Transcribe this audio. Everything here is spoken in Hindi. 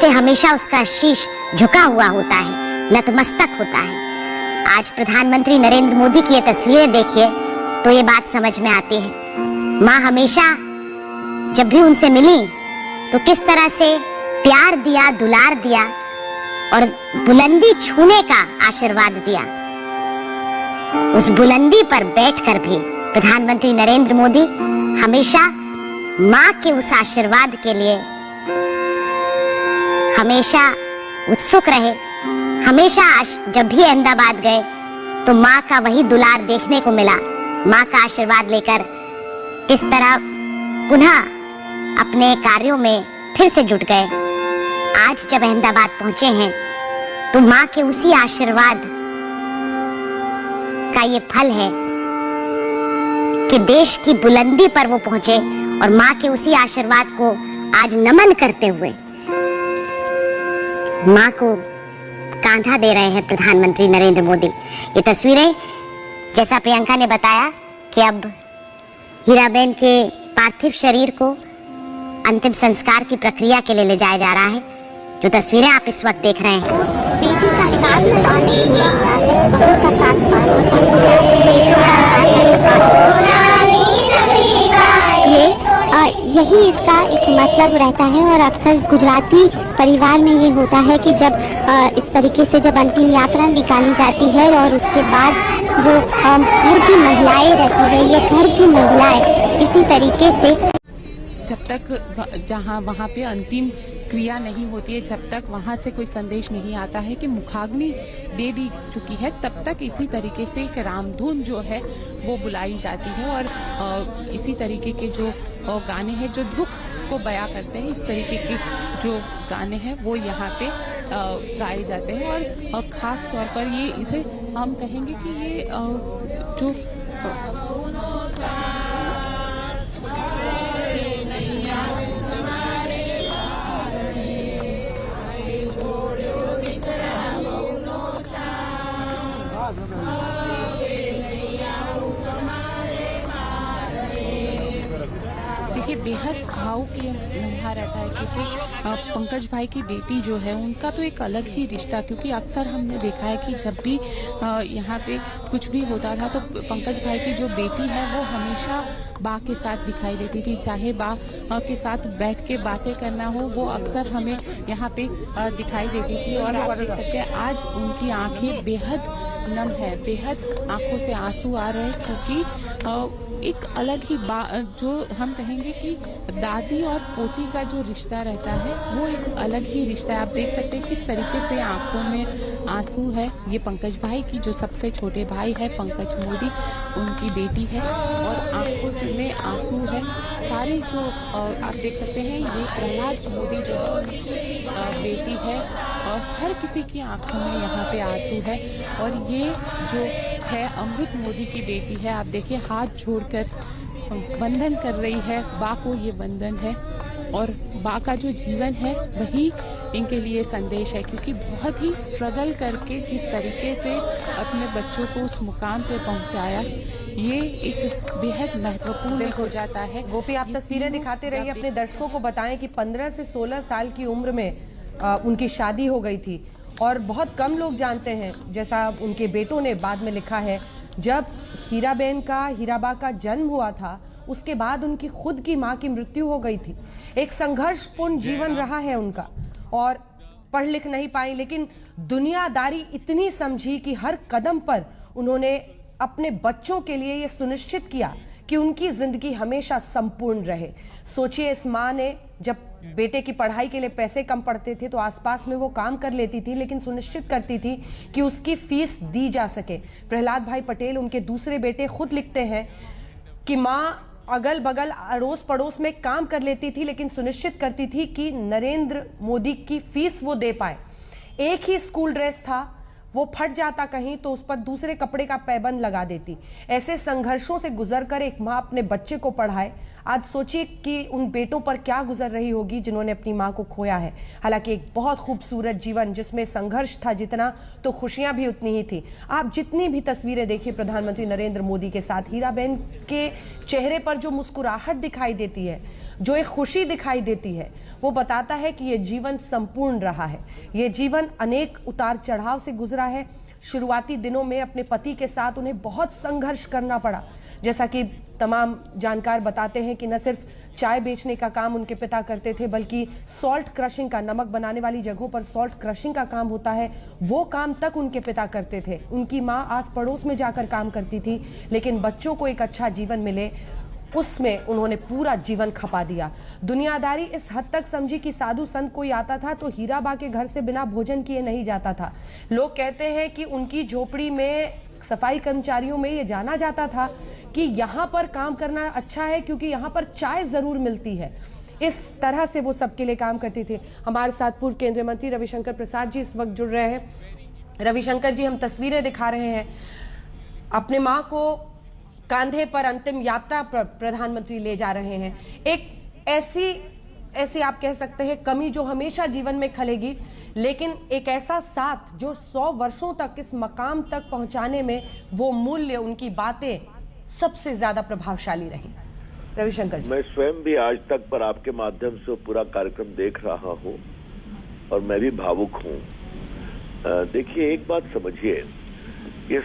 से हमेशा उसका शीश झुका हुआ होता है, नतमस्तक होता है। आज प्रधानमंत्री नरेंद्र मोदी की ये तस्वीरें देखिए तो ये बात समझ में आती है। माँ हमेशा जब भी उनसे मिली तो किस तरह से प्यार दिया, दुलार दिया और बुलंदी छूने का आशीर्वाद दिया। उस बुलंदी पर बैठकर भी प्रधानमंत्री नरेंद्र मोदी हमेशा माँ के उस आशीर्वाद के लिए हमेशा उत्सुक रहे। हमेशा जब भी अहमदाबाद गए तो माँ का वही दुलार देखने को मिला। माँ का आशीर्वाद लेकर किस तरह पुनः अपने कार्यों में फिर से जुट गए। आज जब अहमदाबाद पहुंचे हैं तो माँ के उसी आशीर्वाद का ये फल है कि देश की बुलंदी पर वो पहुंचे और माँ के उसी आशीर्वाद को आज नमन करते हुए माँ को कांधा दे रहे हैं प्रधानमंत्री नरेंद्र मोदी। ये तस्वीरें, जैसा प्रियंका ने बताया कि अब हीराबेन के पार्थिव शरीर को अंतिम संस्कार की प्रक्रिया के लिए ले जाया जा रहा है। जो तस्वीरें आप इस वक्त देख रहे हैं, बेटी का यही इसका एक मतलब रहता है। और अक्सर गुजराती परिवार में ये होता है कि जब इस तरीके से जब अंतिम यात्रा निकाली जाती है और उसके बाद जो घर की महिलाएं रहती है, ये घर की महिलाएं इसी तरीके से जब तक जहाँ वहाँ पे अंतिम क्रिया नहीं होती है, जब तक वहाँ से कोई संदेश नहीं आता है कि मुखाग्नि दे दी चुकी है, तब तक इसी तरीके से एक रामधुन जो है वो बुलाई जाती है। और इसी तरीके के जो गाने हैं जो दुख को बयां करते हैं, इस तरीके के जो गाने हैं वो यहाँ पे गाए जाते हैं। और ख़ास तौर पर ये इसे हम कहेंगे कि ये जो देखिए बेहद भावुक ये लम्हा रहता है, क्योंकि पंकज भाई की बेटी जो है उनका तो एक अलग ही रिश्ता, क्योंकि अक्सर हमने देखा है कि जब भी यहाँ पे कुछ भी होता था तो पंकज भाई की जो बेटी है वो हमेशा बा के साथ दिखाई देती थी। चाहे बा के साथ बैठ के बातें करना हो, वो अक्सर हमें यहाँ पे दिखाई देती थी। और आप देख सकते हैं आज उनकी आंखें बेहद नम है, बेहद आंखों से आंसू आ रहे हैं, क्योंकि एक अलग ही जो हम कहेंगे कि दादी और पोती का जो रिश्ता रहता है वो एक अलग ही रिश्ता है। आप देख सकते हैं किस तरीके से आंखों में आंसू है। ये पंकज भाई की जो सबसे छोटे भाई है पंकज मोदी, उनकी बेटी है और आंखों से में आंसू है। सारी जो आप देख सकते हैं ये प्रहलाद मोदी जो है उनकी बेटी है और हर किसी की आंखों में यहाँ पे आंसू है। और ये जो है अमृत मोदी की बेटी है, आप देखिए हाथ जोड़कर वंदन कर रही है, बा को ये वंदन है। और बा का जो जीवन है वही इनके लिए संदेश है, क्योंकि बहुत ही स्ट्रगल करके जिस तरीके से अपने बच्चों को उस मुकाम पे पहुंचाया, ये एक बेहद महत्वपूर्ण हो जाता है। गोपी, आप तस्वीरें दिखाते रहिए, अपने दर्शकों को बताएं कि 15 से 16 साल की उम्र में उनकी शादी हो गई थी। और बहुत कम लोग जानते हैं, जैसा उनके बेटों ने बाद में लिखा है, जब हीराबा का जन्म हुआ था उसके बाद उनकी खुद की मां की मृत्यु हो गई थी। एक संघर्षपूर्ण जीवन रहा है उनका और पढ़ लिख नहीं पाई, लेकिन दुनियादारी इतनी समझी कि हर कदम पर उन्होंने अपने बच्चों के लिए ये सुनिश्चित किया कि उनकी जिंदगी हमेशा संपूर्ण रहे। सोचिए, इस माँ ने जब बेटे की पढ़ाई के लिए पैसे कम पड़ते थे तो आसपास में वो काम कर लेती थी, लेकिन सुनिश्चित करती थी कि उसकी फीस दी जा सके। प्रहलाद भाई पटेल, उनके दूसरे बेटे, खुद लिखते हैं कि माँ अगल बगल अड़ोस पड़ोस में काम कर लेती थी, लेकिन सुनिश्चित करती थी कि नरेंद्र मोदी की फीस वो दे पाए। एक ही स्कूल ड्रेस था, वो फट जाता कहीं तो उस पर दूसरे कपड़े का पैबंद लगा देती। ऐसे संघर्षों से गुजरकर एक माँ अपने बच्चे को पढ़ाए। आज सोचिए कि उन बेटों पर क्या गुजर रही होगी जिन्होंने अपनी माँ को खोया है। हालांकि एक बहुत खूबसूरत जीवन जिसमें संघर्ष था जितना, तो खुशियां भी उतनी ही थी। आप जितनी भी तस्वीरें देखिए प्रधानमंत्री नरेंद्र मोदी के साथ, हीराबेन के चेहरे पर जो मुस्कुराहट दिखाई देती है जो एक खुशी दिखाई देती है, वो बताता है कि ये जीवन संपूर्ण रहा है। ये जीवन अनेक उतार चढ़ाव से गुजरा है। शुरुआती दिनों में अपने पति के साथ उन्हें बहुत संघर्ष करना पड़ा। जैसा कि तमाम जानकार बताते हैं कि न सिर्फ चाय बेचने का काम उनके पिता करते थे, बल्कि सॉल्ट क्रशिंग का, नमक बनाने वाली जगहों पर सॉल्ट क्रशिंग का काम होता है, वो काम तक उनके पिता करते थे। उनकी माँ आस पड़ोस में जाकर काम करती थी, लेकिन बच्चों को एक अच्छा जीवन मिले उसमें उन्होंने पूरा जीवन खपा दिया। दुनियादारी इस हद तक समझी कि साधु संत कोई आता था तो हीराबा के घर से बिना भोजन किए नहीं जाता था। लोग कहते हैं कि उनकी झोपड़ी में सफाई कर्मचारियों में ये जाना जाता था कि यहाँ पर काम करना अच्छा है क्योंकि यहाँ पर चाय जरूर मिलती है। इस तरह से वो सबके लिए काम करती थी। हमारे साथ पूर्व केंद्रीय मंत्री रविशंकर प्रसाद जी इस वक्त जुड़ रहे हैं। रविशंकर जी, हम तस्वीरें दिखा रहे हैं, अपने माँ को कांधे पर अंतिम यात्रा प्रधानमंत्री ले जा रहे हैं। एक ऐसी आप कह सकते हैं कमी जो हमेशा जीवन में खलेगी, लेकिन एक ऐसा साथ जो 100 वर्षों तक इस मकाम तक पहुंचाने में वो मूल्य, उनकी बातें सबसे ज्यादा प्रभावशाली रही। रविशंकर जी, मैं स्वयं भी आज तक पर आपके माध्यम से पूरा कार्यक्रम देख रहा हूं और मैं भी भावुक हूं। देखिए, एक बात समझिए, ये